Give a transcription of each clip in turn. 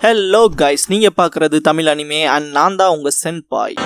Hello guys, நீங்க பாக்குறது Tamil anime and நான் தான் உங்க சென்பாய்.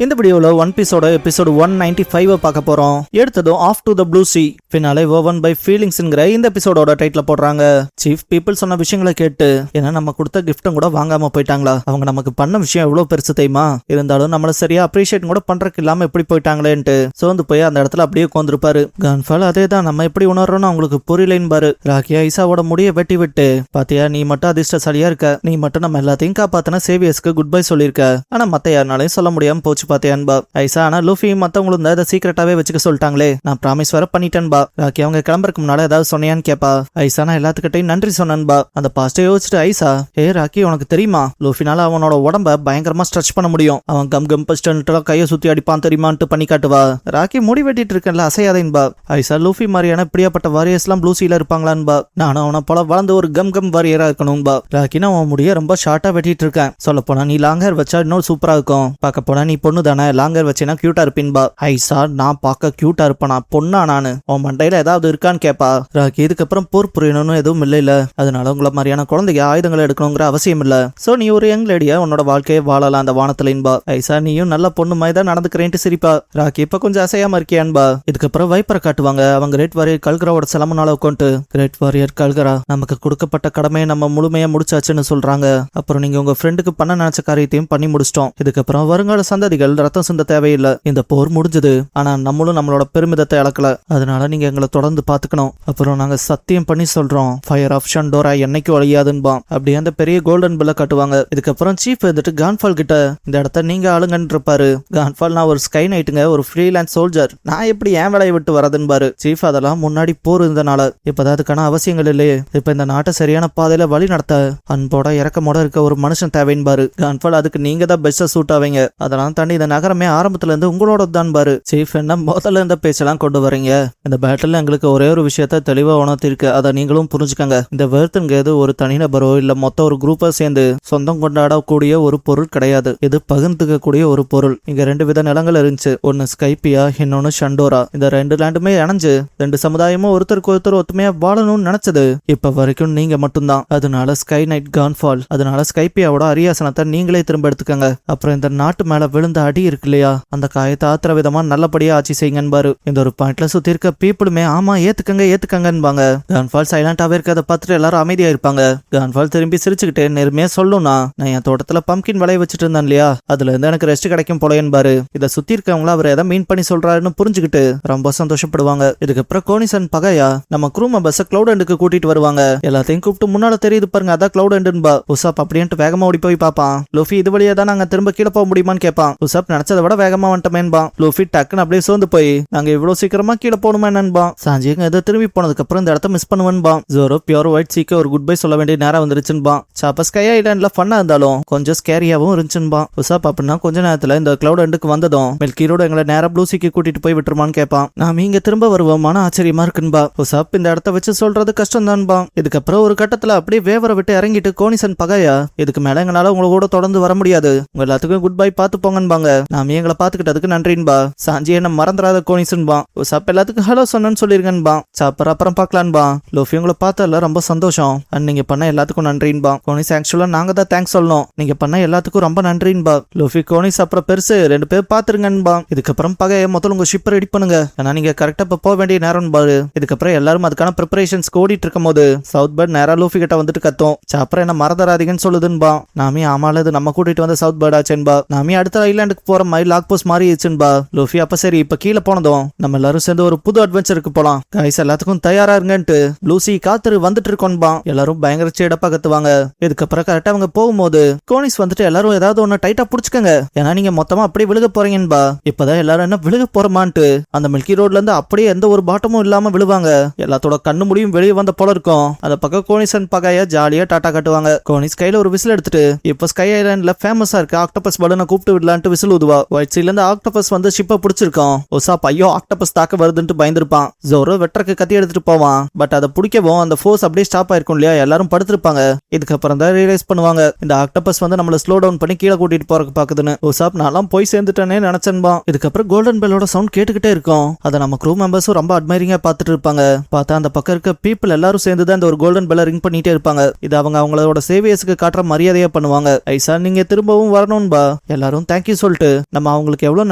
இந்த வீடியோல ஒன் பீஸோட எபிசோடு 195 பார்க்க போறோம். எடுத்ததும் off to the blue sea finale woven by feelingsங்கிற இந்த எபிசோடோட டைட்டில் போடுறாங்க. சீஃப் பீப்புள் சொன்ன விஷயங்களை கேட்டு ஏன்னா நம்ம கொடுத்த கிஃப்டும் கூட வாங்காம போயிட்டாங்களா, அவங்க நமக்கு பண்ண விஷயம் எவ்வளவு பெருசு தெரியுமா, இருந்தாலும் நம்மள சரியா அப்ரிஷியேட் கூட பண்றதுக்கு இல்லாம எப்படி போயிட்டாங்களேன்ட்டு சோர்ந்து போய் அந்த இடத்துல அப்படியே உட்காந்துருப்பாரு. கான்ஃபால் அதே தான் நம்ம எப்படி உணர்றோம்னு அவங்களுக்கு புரியலைன்னு பாரு. ராக்கி ஐசாவோட முடிய வெட்டி விட்டு பாத்தியா, நீ மட்டும் அதிர்ஷ்டசாலியா இருக்க, நீ மட்டும் நம்ம எல்லாத்தையும் காப்பாத்தின சேவியர்ஸ்க்கு குட் பை சொல்லியிருக்க, ஆனா மத்த யாருனாலையும் சொல்ல முடியாம போச்சு பாத்தியான்பா. ஐசா ஆனா லூஃபி மத்தவங்களும் இதை சீக்கிரட்டாவே வச்சுக்க சொல்லிட்டாங்களே, நான் ப்ராமிஸ் வர பண்ணிட்டேன்பா. ராக்கி அவங்க கிளம்புறதுக்கு முன்னால ஏதாவது சொன்னியான்னு கேப்பா. ஐசா நான் எல்லாத்துக்கிட்டையும் நன்றி சொன்னேன்பா. அந்த பாஸ்டே யோசிச்சுட்டு ஐசா, ஏ ராக்கி உனக்கு தெரியுமா, லூஃபினால அவனோட உடம்ப பயங்கரமா ஸ்ட்ரெச் பண்ண முடியும், அவன் கம் கம் பஸ்ட்டு கையை சுத்தி அடிப்பான் தெரியுமான்ட்டு பண்ணி காட்டுவா. ராக்கி முடி வெட்டிட்டு இருக்கல அசையாதேன்பா. ஐசா லூஃபி மாதிரியான இப்படியாப்பட்ட வாரியர்ஸ் எல்லாம் ப்ளூசில இருப்பாங்களான்பா, நானும் அவனை போல வளர்ந்து ஒரு கம் கம் வாரியரா இருக்கணும்பா. ராக்கி நான் அவன் முடிய ரொம்ப ஷார்ட்டா வெட்டிட்டு இருக்கேன், சொல்ல போனா நீ லாங்கர் வச்சா இன்னும் சூப்பரா இருக்கும், பார்க்க போனா நீ பொண்ணு தானே, லாங்கர் வச்சேன்னா கியூட்டா இருப்பீன்பா. ஐசா நான் பார்க்க கியூட்டா இருப்பேனா, பொண்ணா நானு, உன் மண்டையில ஏதாவது இருக்கான்னு கேப்பா. ராக்கி இதுக்கப்புறம் போர் புரியணும்னு எதுவும் இல்ல, அதனால உங்களை மாதிரியான குழந்தைங்க ஆயுதங்களை எடுக்கணுங்கிற அவசியம் இல்ல, சோ நீ ஒரு யங் லேடியா உன்னோட வாழ்க்கையை வாழலாம் அந்த வானத்துலன்பா. ஐசா நீயும் நல்ல பொண்ணு மாதிரி தான் நடந்துக்கிறேன்ட்டு சிரிப்பா. ராக்கி இப்ப கொஞ்சம் அசையாம இருக்கியான்பா. இதுக்கப்புறம் வைப்பரை காட்டுவாங்க. அவங்க கிரேட் வாரியர் கல்கராவோட சிலமனால உட்காந்து, கிரேட் வாரியர் கல்கரா நமக்கு கொடுக்கப்பட்ட கடமையை நம்ம முழுமையா முடிச்சாச்சுன்னு சொல்றாங்க. அப்புறம் நீங்க உங்க ஃப்ரெண்டுக்கு பண்ண நினைச்ச காரியத்தையும் பண்ணி முடிச்சிட்டோம், இதுக்கப்புறம் வருங்கால சந்ததிகள் ரத்தம் சிந்த தேவையில்லை, இந்த போர் முடிஞ்சது, ஆனா நம்மளும் நம்மளோட பெருமிதத்தை இழக்கல, அதனால நீங்க எங்களை தொடர்ந்து பாத்துக்கணும். அப்புறம் நாங்க சத்தியம் பண்ணி சொல்றோம், ஃபயர் ஆஃப் ஷண்டோரா என்னைக்கும் அழியாதுன்பா. அப்படியே அந்த பெரிய கோல்டன் பில்ல கட்டுவாங்க. இதுக்கப்புறம் சீஃப் வந்துட்டு கான்ஃபால் கிட்ட இந்த இடத்த நீங்க ஆளுங்கன்னு இருப்பாரு. கான்ஃபால் நான் ஒரு ஸ்கை நைட்டுங்க, ஒரு ஃப்ரீலான்ஸ் சோல்ஜர், நான் எப்படி ஏன் வேலையை விட்டு வரதுன்பாரு. சீஃப் அதெல்லாம் முன்னாடி போர் இருந்தனால, இப்பதான் அதுக்கான அவசியங்கள் இல்லையே, இப்ப இந்த நாட்டை சரியான பாதையில வழி நடத்த அன்போட இறக்கமோட இருக்க ஒரு மனுஷன் தேவைன்பாரு. கான்ஃபால் அதுக்கு நீங்க தான் பெஸ்டா சூட் ஆவீங்க, அதெல்லாம் தாண்டி இந்த நகரமே ஆரம்பத்துல இருந்து உங்களோட தான் பாரு. சீஃப் என்ன முதல்ல இந்த பேச்செல்லாம் கொண்டு வரீங்க, இந்த பேட்டில் எங்களுக்கு ஒரே ஒரு விஷயத்த தெளிவா உணர்த்திருக்கு, அதை நீங்களும் புரிஞ்சுக்கங்க, இந்த வெர்த்துங்கிறது ஒரு தனிநபரோ இல்ல மொத்த ஒரு குரூப்பா சேர்ந்து சொந்தம் கொண்டாடக்கூடிய ஒரு பொருள் கிடையாது, இது பகிர்ந்துக்க கூடிய ஒரு பொருள். இங்க ரெண்டு வித நிலங்கள் இருந்துச்சு, ஒன்னு ஸ்கைப்பியா இன்னொன்னு ஷண்டோரா. இந்த ரெண்டு லேண்டுமே இணைஞ்சு ரெண்டு சமுதாயமும் ஒருத்தருக்கு ஒருத்தர் ஒத்துமையா வாழணும்னு நினைச்சது இப்ப வரைக்கும் நீங்க மட்டும்தான், அதனால ஸ்கை நைட் கான்ஃபால், அதனால ஸ்கைப்பியாவோட அரியாசனத்தை நீங்களே திரும்ப எடுத்துக்கங்க. அப்புறம் இந்த நாட்டு மேல விழுந்த அடி இருக்கு இல்லையா, அந்த காயத்தை ஆத்திர விதமா நல்லபடியா ஆட்சி செய்யுங்கன்பாரு. இந்த ஒரு பாயிண்ட்ல சுத்தி இருக்க பீப்புளுமே ஆமா ஏத்துக்கங்கன்பாங்க. கான்ஃபால் சைலண்டாவே இருக்க, அதை பார்த்துட்டு எல்லாரும் அமைதியா இருப்பாங்க. கான்ஃபால் திரும்பி சிரிச்சுக்கிட்டே நேர்மையா சொல்லணும்னா, நான் என் தோட்டத்துல பம்கின் விளைய வச்சுட்டு இருந்தேன் இல்லையா, அதுல இருந்து எனக்கு ரெஸ்ட் கிடைக்கும் போலன்பாரு. இதை சுத்தி இருக்கவங்கள அவர் எதை மீன் பண்ணி சொல்றாருன்னு புரிஞ்சுக்கிட்டு ரொம்ப சந்தோஷப்படுவாங்க. இதுக்கப்புறம் கோனிசன் பகையா நம்ம க்ரூ மெம்பர்ஸ் கிளவுட் எண்டுக்கு கூட்டிட்டு வருவாங்க. எல்லாத்தையும் கூப்பிட்டு முன்னால தெரியுது பாருங்க, அதான் கிளவுட் எண்டுன்பா. உசாப் அப்படின்ட்டு வேகமா ஓடி போய் பாப்பான். லூஃபி இது வழியா தான் நாங்க திரும்ப கீழே போக முடியுமான்னு கேட்பான். உசாப் நினைச்சதை விட வேகமா வந்துட்டமேன்பா. லூஃபி டக்குன்னு அப்படியே சோர்ந்து போய் நாங்க இவ்வளவு சீக்கிரமா கீழே போகணுமா என்னன்பா. சாஞ்சிங்க எதை திரும்பி போனதுக்கு அப்புறம் இந்த இடத்த மிஸ் பண்ணுவேன்பா. ஜோரோ பியூர் ஒயிட் சீக்க ஒரு குட் பை சொல்ல வேண்டிய நேரம் வந்துருச்சுன்பா. சாப்ப ஸ்கை ஐலாண்ட்ல ஃபன்னா இருந்தாலும் கொஞ்சம் ஸ்கேரியாவும் இருந்துச்சுன்பா. உசாப் அப்படின்னா கொஞ்ச நேரத்துல இந்த கிளவுட் எண்டுக்கு வந்ததும் மெல்கீரோட எங்களை நேரா ப்ளூ சீக்கு கூட்டிட்டு போய் விட்டுருமான்னு கேட்பான். நாம இங்க திரும்ப வருவோமான ஆச்சரியமா இருக்குன்பா. உசாப் இந்த இடத்த வச்சு சொல்றது கஷ்டம் தான்பா. இதுக்கப்புறம் ஒரு கட்டத்துல அப்படியே வேவரை விட்டு இறங்கிட்டு கோனிசன் பகையா, இதுக்கு மேல எங்களால உங்களை கூட தொடர்ந்து வர முடியாது, உங்க எல்லாத்துக்கும் குட் பை பார்த்து போங்கன்பாங்க. நாம எங்களை பாத்துக்கிட்டதுக்கு நன்றின்பா. சாஞ்சி என்ன மறந்துடாத கோனிசன்பா. சாப் எல்லாத்துக்கும் ஹலோ சொன்னு சொல்லிருங்கன்பா. சாப்பர் அப்புறம் பாக்கலான்பா. லூஃபி உங்களை பார்த்தல ரொம்ப சந்தோஷம், அண்ட் நீங்க பண்ண எல்லாத்துக்கும் நன்றின்பா. கோனிஸ் ஆக்சுவலா நாங்க தான் தேங்க்ஸ் சொல்லணும், நீங்க பண்ண எல்லாத்துக்கும் ரொம்ப நன்றின்பா. லூஃபி கோனிஸ் அப்புறம் பெருசு ரெண்டு பேர் பாத்துருங்கன்பா. இதுக்கப்புறம் பகைய முதல்ல உங்க ஷிப்பை ரெடி பண்ணுங்க, ஏன்னா நீங்க கரெக்டா இப்ப போக வேண்டிய நேரம் பாரு. இதுக்கப்புறம் எல்லாரும் அதுக்கான ப்ரிப்பரேஷன்ஸ் ஓடிட்டு இருக்கும் போது சவுத் பேர்ட் நேரா லூஃபி கிட்ட வந்துட்டு கத்தும். சாப்பர் என்ன மறந்துடாதீங்கன்னு சொல்லுதுன்பா. நாமி ஆமால இது நம்ம கூட்டிட்டு வந்த சவுத் பேர்ட் ஆச்சுன்பா. நாமி அடுத்த ஐலாண்டுக்கு போற மாதிரி லாக் போஸ்ட் மாறி இருச்சுன்பா. லூஃபி அப்ப சரி இப்ப கீழே போனதும் நம்ம எல்லாரும் சேர்ந்து ஒரு புது அட்வென்ச்சருக்கு போலாம் கைஸ், எல்லாத்துக்கும் தயாரா இருங்கன்ட்டு லூசி காத்துரு வந்துட்டு இருக்கோன்பா. எல்லாரும் பயங்கர சேடப்பா கத்துவாங்க. இதுக்கப்புறம் கரெக்டா அவங்க போகும்போது கோனிஸ் வந்துட்டு எல்லாரும் ஏதாவது ஒன்னு டைட்டா புடிச்சுக்கங்க, ஏன்னா நீங்க மொத்தமா அப்படியே விழுக போறீங்கன்பா. இப்பதான் எல்லாரும் என்ன விழுக போறமான்ட்டு அந்த மில்கி ரோட்ல இருந்து அப்படியே எந்த ஒரு பாட்டமும் இல்லாம விழுவாங்க. எல்லாத்தோட கண்ணு முடியும் வெளியே வந்த போல இருக்கும். அந்த பக்கம் கோனிசன் பகைய ஜாலியா டாட்டா காட்டுவாங்க. கோனிஸ் கையில ஒரு விசில் எடுத்துட்டு இப்ப ஸ்கை ஐலாண்ட்ல ஃபேமஸா இருக்க ஆக்டோபஸ் பலூனை கூப்பிட்டு விடலான்ட்டு விசில் ஊதுவா. ஒயிட் சீல இருந்து ஆக்டோபஸ் வந்து ஷிப்பை பிடிச்சிருக்கோம். ஒசா பையோ ஆக்டோபஸ் தாக்க வருதுன்ட்டு பயந்துருப்பா. இருப்பான். ஜோரோ வெட்டருக்கு கத்தி எடுத்துட்டு போவான். பட் அதை பிடிக்கவும் அந்த ஃபோர்ஸ் அப்படியே ஸ்டாப் ஆயிருக்கும் இல்லையா, எல்லாரும் படுத்திருப்பாங்க. இதுக்கப்புறம் தான் ரியலைஸ் பண்ணுவாங்க இந்த ஆக்டோபஸ் வந்து நம்மள ஸ்லோ டவுன் பண்ணி கீழே கூட்டிட்டு போறதுக்கு பாக்குதுன்னு. உசாப் நான்லாம் போய் சேர்ந்துட்டேனே நினைச்சேன்பா. இதுக்கப்புறம் கோல்டன் பெல்லோட சவுண்ட் கேட்டுக்கிட்டே இருக்கும். அதை நம்ம க்ரூ மெம்பர்ஸும் ரொம்ப அட்மைரிங்கா பார்த்துட்டு இருப்பாங்க. பார்த்தா அந்த பக்கம் இருக்க பீப்புள் எல்லாரும் சேர்ந்து தான் இந்த ஒரு கோல்டன் பெல்ல ரிங் பண்ணிட்டே இருப்பாங்க. இது அவங்களோட சேவியர்ஸ்க்கு காட்டுற மரியாதையா பண்ணுவாங்க. ஐசா நீங்க திரும்பவும் வரணும்பா. எல்லாரும் தேங்க்யூ சொல்லிட்டு நம்ம அவங்களுக்கு எவ்வளவு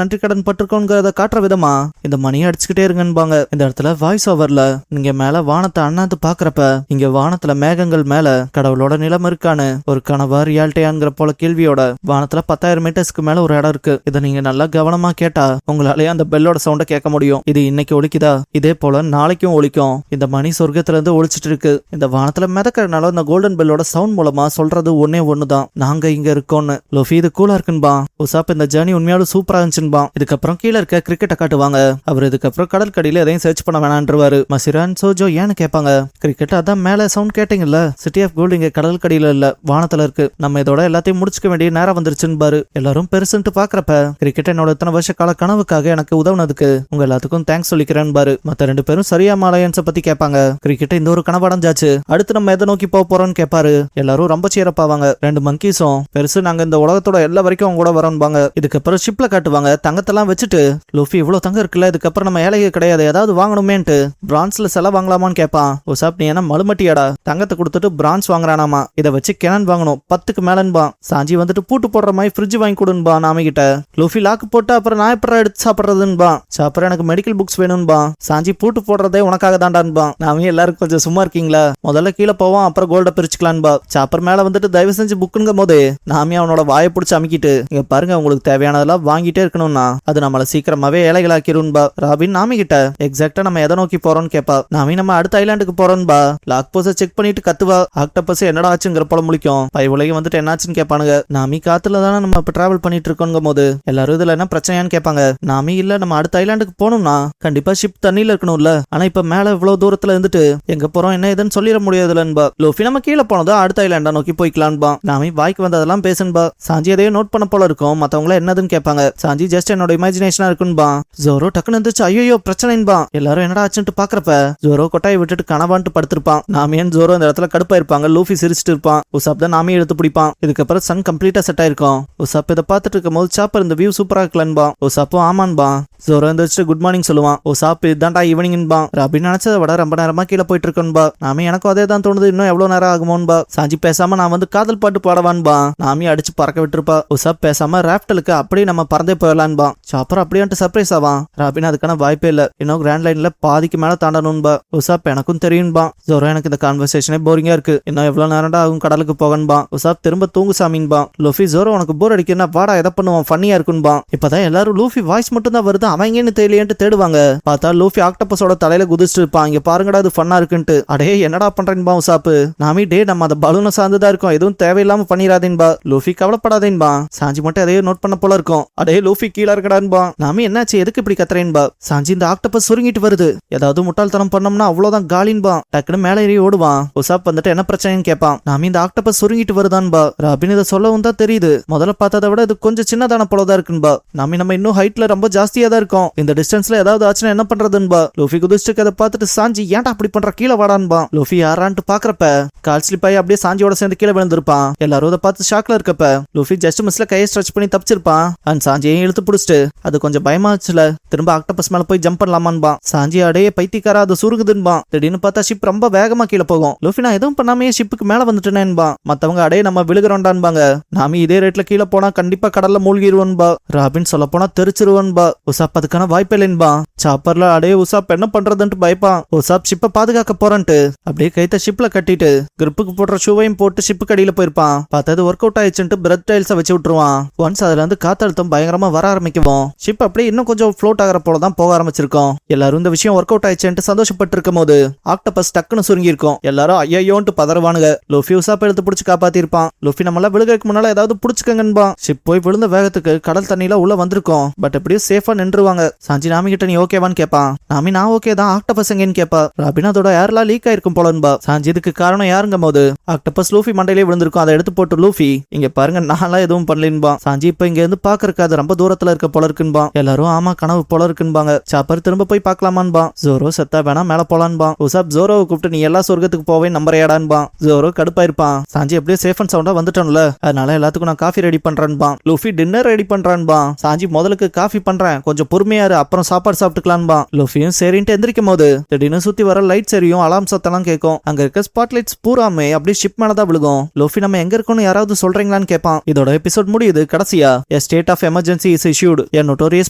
நன்றி கடன் பட்டிருக்கோங்கிறத காட்டுற விதமா இந்த மணியை அடிச்சுக்கிட்டே இருங்கன்பாங்க. இந்த இடத்துல வாய்ஸ் ஓவர்ல நீங்க மேல வானத்தை அண்ணாந்து பாக்குறப்ப இங்க வானத்துல மேகங்கள் மேல கடவுளோட நிலம் இருக்கான்னு ஒரு கனவா ரியாலிட்டியாங்கிற போல கேள்வியோட வானத்துல 10,000 மீட்டர்ஸ்க்கு மேல ஒரு இடம் இருக்கு. இதை நீங்க நல்லா கவனமா கேட்டா உங்களாலே அந்த பெல்லோட சவுண்ட கேட்க முடியும். இது இன்னைக்கு ஒலிக்குதா, இதே போல நாளைக்கும் ஒலிக்கும். இந்த மணி சொர்க்கத்துல இருந்து ஒழிச்சிட்டு இருக்கு. இந்த வானத்துல மிதக்கிறனால இந்த கோல்டன் பெல்லோட சவுண்ட் மூலமா சொல்றது ஒன்னே ஒண்ணுதான், நாங்க இங்க இருக்கோம்னு. லோஃபி இது கூலா இருக்குன்பா. உசாப் இந்த ஜேர்னி உண்மையாலும் சூப்பரா இருந்துச்சுன்பா. இதுக்கப்புறம் கீழே இருக்க கிரிக்கெட்டை காட்டுவாங்க. அவர் இதுக்கப்புறம் கடல் கடியில எதையும் சர்ச் பண்ண வேணான்றவாரு. மசிரான் சோஜோ ஏன்னு கேட்பாங்க. கிரிக்கெட் அதான் மேல சவுண்ட் கேட்டீங்கல்ல, சிட்டி ஆஃப் கோல்டு இங்க கடல் கடியில இல்ல வானத்துல இருக்கு. நம்ம இதோட எல்லாத்தையும் முடிச்சுக்க வேண்டிய நேரம் வந்துருச்சுன்னு பாரு. எல்லாரும் பெருசுன்ட்டு பாக்குறப்ப கிரிக்கெட் என்னோட இத்தனை வருஷ கால கனவுக்காக எனக்கு உதவுனதுக்கு உங்க எல்லாத்துக்கும் தேங்க்ஸ் சொல்லிக்கிறேன் பாரு. மத்த 2 பேரும் சரியா மாலையன்ஸ பத்தி கேட்பாங்க. கிரிக்கெட் இந்த ஒரு கனவு அடைஞ்சாச்சு, அடுத்து நம்ம எதை நோக்கி போக போறோம்னு கேட்பாரு. எல்லாரும் ரொம்ப சீரப்பாவாங்க. 2 மங்கீஸும் பெருசு நாங்க இந்த உலகத்தோட எல்லா வரைக்கும் அவங்க கூட வரோம்பாங்க. இதுக்கப்புறம் ஷிப்ல காட்டுவாங்க தங்கத்தெல்லாம் வச்சுட்டு லூஃபி இவ்வளவு தங்கம் இருக்குல்ல, இதுக்கப்புறம் நம்ம ஏழைக கிடையாது, ஏதாவது வாங்கணுமேன்ட்டு பிரான்ஸ்ல செலவு வாங்கலாமான்னு கேட்பான். உசாப் நீ என்ன மலுமட்டியாடா, தங்கத்தை கொடுத்துட்டு பிரான்ஸ் வாங்குறானாமா, இதை வச்சு கிணன் வாங்கணும் 10க்கு மேலன்பா. சாஞ்சி வந்துட்டு பூட்டு போடுற மாதிரி ஃப்ரிட்ஜ் வாங்கி கொடுன்பா நாம கிட்ட. லூஃபி லாக்கு போட்டு அப்புறம் நான் எப்பறம் எடுத்து சாப்பிடுறதுன்பா. சாப்பிட எனக்கு மெடிக்கல் புக்ஸ் வேணும்பா. சாஞ்சி பூட்டு போடுறதே உனக்காக தாண்டான்பா. நாமே எல்லாரும் கொஞ்சம் சும்மா இருக்கீங்களா, முதல்ல கீழே போவோம் அப்புறம் கோல்ட பிரிச்சுக்கலான்பா. சாப்பர் மேல வந்துட்டு தயவு செஞ்சு புக்குங்கும் போது நாமே அவனோட வாயை பிடிச்சி அமுக்கிட்டு இங்க பாருங்க உங்களுக்கு தேவையானதெல்லாம் வாங்கிட்டே இருக்கணும்னா அது நம்மள சீக்கிரமாவே ஏழைகளாக்கிரும்பா. ராபின் நாமி கிட்ட எக்ஸாக்டா நம்ம எதை நோக்கி போறோம்னு கேப்பா. நாமே நம்ம அடுத்த ஐலாண்டுக்கு போறோம்பா. லாக் போஸ செக் பண்ணிட்டு கத்துவா. ஆக்டோபஸ் என்னடா ஆச்சுங்கிற போல முழிக்கும். உலகம் வந்துட்டு என்னாச்சுன்னு கேட்பானுங்க. நாமி காத்துல தானே நம்ம இப்ப டிராவல் பண்ணிட்டு இருக்கோங்கும் போது எல்லாரும் இதுல என்ன பிரச்சனையான்னு கேட்பாங்க. நாமி இல்ல நம்ம அடுத்த ஐலாண்டுக்கு போகணும்னா கண்டிப்பா ஷிப் தண்ணியில இருக்கணும்ல, ஆனா இப்ப மேல இவ்வளவு தூரத்துல இருந்துட்டு எங்க போறோம் என்ன ஏதுன்னு சொல்லிட முடியாதுலன்பா. லோஃபி நம்ம கீழே போனதோ அடுத்த ஐலாண்டா நோக்கி போய்க்கலான்பா. நாமி வாய்க்கு வந்ததெல்லாம் பேசுன்பா. சாஞ்சி எதையோ நோட் பண்ண போல இருக்கும். மத்தவங்கள என்னதுன்னு கேட்பாங்க. சாஞ்சி ஜஸ்ட் என்னோட இமேஜினேஷனா இருக்குன்பா. ஜோரோ டக்குன்னு இருந்துச்சு ஐயோ பிரச்சனைன்பா. எல்லாரும் என்னடா ஆச்சுன்னு பாக்குறப்ப ஜோரோ கொட்டாயை விட்டுட்டு கனவான்ட்டு படுத்திருப்பான். நாமியன் ஜோரோ இந்த இடத்துல கடுப்பா இருப்பாங்க. லூஃபி சிரிச்சிட்டு இருப்பான். உசாப் தான் நாமி எடுத்து பிடிப்பான். இதுக்கப்புறம் சன் கம்ப்ளீட்டா செட் ஆயிருக்கும். உசாப் இதை பார்த்துட்டு இருக்கும் போது சாப்பர் இந்த வியூ சூப்பரா இருக்கலன்பா. உசாப்பும் ஆமான்பா. ஜோரோ எந்திரிச்சு குட் மார்னிங் சொல்லுவான். உசாப் இதுதான்டா ஈவினிங்பா. அப்படின்னு நினைச்சதை விட ரொம்ப நேரமா கீழே போயிட்டு இருக்கோன்பா. நாமி எனக்கும் அதே தான் தோணுது, இன்னும் எவ்வளவு நேரம் ஆகுமோன்பா. சாஞ்சி பேசாம நான் வந்து காதல் பாட்டு பாடவான்பா. நாமி அடிச்சு பறக்க விட்டுருப்பா. உசாப் பேசாம ராப்டலுக்கு அப்படியே நம்ம பறந்தே போயிடலான்பா. சாப்பர் அப்படியே சர்ப்ரைஸ் ஆவான். ராபின் அதுக்கான வாய்ப்பே இல்ல, இன்னும் கிராண்ட் லைன்ல பாதிக்கு மேல தாண்டணும்பா. உசாப் எனக்கும் தெரியும்பா. ஜோரோ எனக்கு இந்த கான்வர்சேஷனே போரிங்கா இருக்கு, இன்னும் எவ்வளவு நேரம்டா ஆகும் கடலுக்கு போகன்பா. உசாப் திரும்ப தூங்கு சாமின்பா. லூஃபி ஜோரோ உனக்கு போர் அடிக்குன்னா வாடா எதை பண்ணுவான் ஃபன்னியா இருக்குன்பா. இப்பதான் எல்லாரும் லூஃபி வாய்ஸ் மட்டும் தான் வருது, அவங்கன்னு தெரியலையேன்ட்டு தேடுவாங்க. பார்த்தா லூஃபி ஆக்டோபஸோட தலையில குதிச்சுட்டு இருப்பான். இங்க பாருங்கடா இது ஃபன்னா இருக்குன்ட்டு. அடே என்னடா பண்றேன்பா உசாப்பு. நாமி டே நம்ம அந்த பலூனை சார்ந்துதான் இருக்கும், எதுவும் தேவையில்லாம பண்ணிடாதேன்பா. லூஃபி கவலைப்படாதேன்பா. சாஞ்சி மட்டும் எதையோ நோட் பண்ண போல இருக்கும். அடே லூஃபி கீழே இருக்கடான்பா. நாமி என்னாச்சு எதுக்கு இப்படி கத்துறேன்பா. சாஞ்சி இந்த ஆக்டோபஸ் சுருங்கிட்டு வருது, ஏதாவது முட்டாள்தனம் பண்ணோம்னா அவ்வளவுதான் காலின்பா. டக்குன்னு மேல ஏறி ஓடுவான். உசாப் வந்துட்டு என்ன பிரச்சனைன்னு கேட்பான். நாமி இந்த ஆக்டோபஸ் சுருங்கிட்டு வருதான்பா. ராபின் இதை சொல்லவும் தான் தெரியுது, முதல்ல பார்த்ததை விட இது கொஞ்சம் சின்னதான போலதான் இருக்குன்பா. நாமி நம்ம இன்னும் ஹைட்ல ரொம்ப ஜாஸ்தியா தான் இருக்கும், இந்த டிஸ்டன்ஸ்ல ஏதாவது ஆச்சுன்னா என்ன பண்றதுன்பா. லூஃபி குதிச்சுட்டு அதை பார்த்துட்டு சாஞ்சி ஏன்டா அப்படி பண்ற கீழே வாடான்பா. லூஃபி யாரான்ட்டு பாக்குறப்ப கால் ஸ்லிப் ஆகி அப்படியே சாஞ்சியோட சேர்ந்து கீழே விழுந்திருப்பான். எல்லாரும் அதை பார்த்து ஷாக்ல இருக்கப்ப லூஃபி ஜஸ்ட் மிஸ்ல கையை ஸ்ட்ரெச் பண்ணி தப்பிச்சிருப்பான். அண்ட் சாஞ்சியையும் இழுத்து பிடிச்சிட்டு அது கொஞ்சம் பயமாச்சுல திரும்ப ஆக்டோபஸ் மேல போய் ஜம்ப் பண்ணலாமான்பா. சாஞ்சி அடையே பைத்தியக்காரா அது சுருகுதுன்பா. திடீர்னு பார்த்தா ஷிப் ரொம்ப வேகமா கீழே போகும். லூஃபி நான் எதுவும் பண்ணாமே ஷிப்புக்கு மேல வந்துட்டேனேன்பா. மத்தவங்க அடையே நம்ம விழுகிறோண்டான்பாங்க. நாமி இதே ரேட்ல கீழே போனா கண்டிப்பா கடல்ல மூழ்கிடுவோன்பா. ராபின் சொல்ல போனா தெரிச்சிருவோன்பா. உசாப் அதுக்கான வாய்ப்பு இல்லைன்பா. சாப்பர்ல அடையே உசாப் என்ன பண்றதுன்ட்டு பயப்பான். உசாப் ஷிப்பை பாதுகாக்க போறன்ட்டு அப்படியே கைத்த ஷிப்ல கட்டிட்டு கிரிப்புக்கு போடுற ஷூவையும் போட்டு ஷிப்புக்கு அடியில போயிருப்பான். பார்த்தது ஒர்க் அவுட் ஆயிடுச்சுட்டு பிரெத் டைல்ஸை வச்சு விட்டுருவான். ஒன்ஸ் அதுல இருந்து காத்தழுத்தம் பயங்கரமா வர ஆரம்பிக்கும். ஷிப் அப்படியே இன்னும் கொஞ்சம் ஃப்ளோட் ஆகிற போலதான் போக ஆரம்பிச்சிருக்கோம். எல்லாரும் இந்த விஷயம் ஒர்க் அவுட் ஆயிடுச்சுட்டு சந்தோஷப்பட்டு இருக்கும் போது ஆக்டோபஸ் டக்குன்னு சுருங்கி இருக்கும். எல்லாரும் ஐயோன்ட்டு பதறுவானுங்க. லூஃபி உசாப் எடுத்து பிடிச்சு காப்பாத்திருப்பான். லூஃபி நம்மள விழுகிறதுக்கு முன்னால ஏதாவது பிடிச்சுக்கங்கன்பா. ஷிப் போய் விழுந்த வேகத்துக்கு கடல் தண்ணியில உள்ள வந்திருக்கும். பட் எப்படியும் சேஃபா நின்று நின்றுவாங்க. சாஞ்சி நாமி கிட்ட நீ ஓகேவான்னு கேட்பான். நாமி நான் ஓகே தான், ஆக்டோபஸ் எங்கன்னு கேட்பா. ராபின் அதோட ஏர்லாம் லீக் ஆயிருக்கும் போலன்பா. சாஞ்சி இதுக்கு காரணம் யாருங்கும் போது ஆக்டோபஸ் லூஃபி மண்டையிலே விழுந்திருக்கும். அதை எடுத்து போட்டு லூஃபி இங்க பாருங்க நான்லாம் எதுவும் பண்ணலன்பா. சாஞ்சி இப்ப இங்க இருந்து பாக்குறக்கு அது ரொம்ப தூரத்துல இருக்க போல இருக்குன்பா. எல்லாரும் ஆமா கனவு போல இருக்குன்பாங்க. சாப்பர் திரும்ப போய் பாக்கலாமான்பா. ஜோரோ செத்தா வேணா மேல போலான்பா. உசாப் ஜோரோவை கூப்பிட்டு நீ எல்லா சொர்க்கத்துக்கு போவே நம்பரையாடான்பா. ஜோரோ கடுப்பாயிருப்பான். சாஞ்சி எப்படியே சேஃப் அண்ட் சவுண்டா வந்துட்டோம்ல, அதனால எல்லாத்துக்கும் நான் காஃபி ரெடி பண்றேன்பா. லூஃபி டின்னர் ரெடி பண்றான்பா. சாஞ்சி முதலுக்கு காஃபி பண்றேன், கொஞ்சம் பொறுமையாரு, அப்புறம் சாப்பாடு சாப்பிட்டுக்கலான்பா. லூஃபியும் சரின்ட்டு எந்திரிக்கும் போது திடீர்னு சுத்தி வர லைட்ஸ் எரியும், அலாம் சத்தெல்லாம் கேட்கும். அங்க இருக்க ஸ்பாட் லைட்ஸ் பூராமே அப்படியே ஷிப் மேலதான் விழுகும். லூஃபி நம்ம எங்க இருக்கோம்னு யாராவது சொல்றீங்களான்னு கேட்பான். இதோட எபிசோட் முடியுது. கடைசியா a state of emergency is issued, a notorious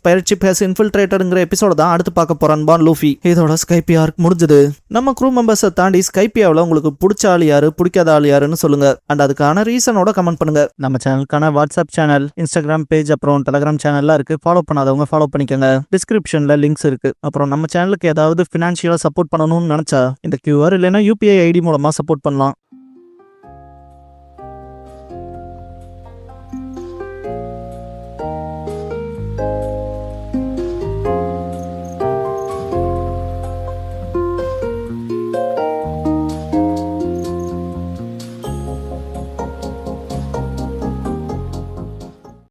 pirate ship has infiltratedங்கிற எபிசோட தான் அடுத்து பார்க்க போறான்பா லூஃபி. இதோட ஸ்கைபி ஆர்க் முடிஞ்சது. நம்ம க்ரூ மெம்பர்ஸை தாண்டி ஸ்கைபியாவில் உங்களுக்கு பிடிச்ச ஆள் யாரு, பிடிக்காத ஆள் யாருன்னு சொல்லுங்க. அண்ட் அதுக்கான ரீசனோட கமெண்ட் பண்ணுங்க. நம்ம சேனலுக்கான வாட்ஸ்அப் சேனல், இன்ஸ்டாகிராம் பேஜ், அப்புறம் டெலிகிராம் சேனல்லாம் இருக்கு. ஃபாலோ பண்ணாதவங்க ஃபாலோ பண்ணிக்கோங்க. டிஸ்கிரிப்ஷன்ல லிங்க்ஸ் இருக்கு. அப்புறம் நம்ம சேனலுக்கு ஏதாவது ஃபினான்ஷியலா சப்போர்ட் பண்ணணும்னு நினைச்சா இந்த QR இல்லைன்னா UPI ஐடி மூலமா சப்போர்ட் பண்ணலாம்.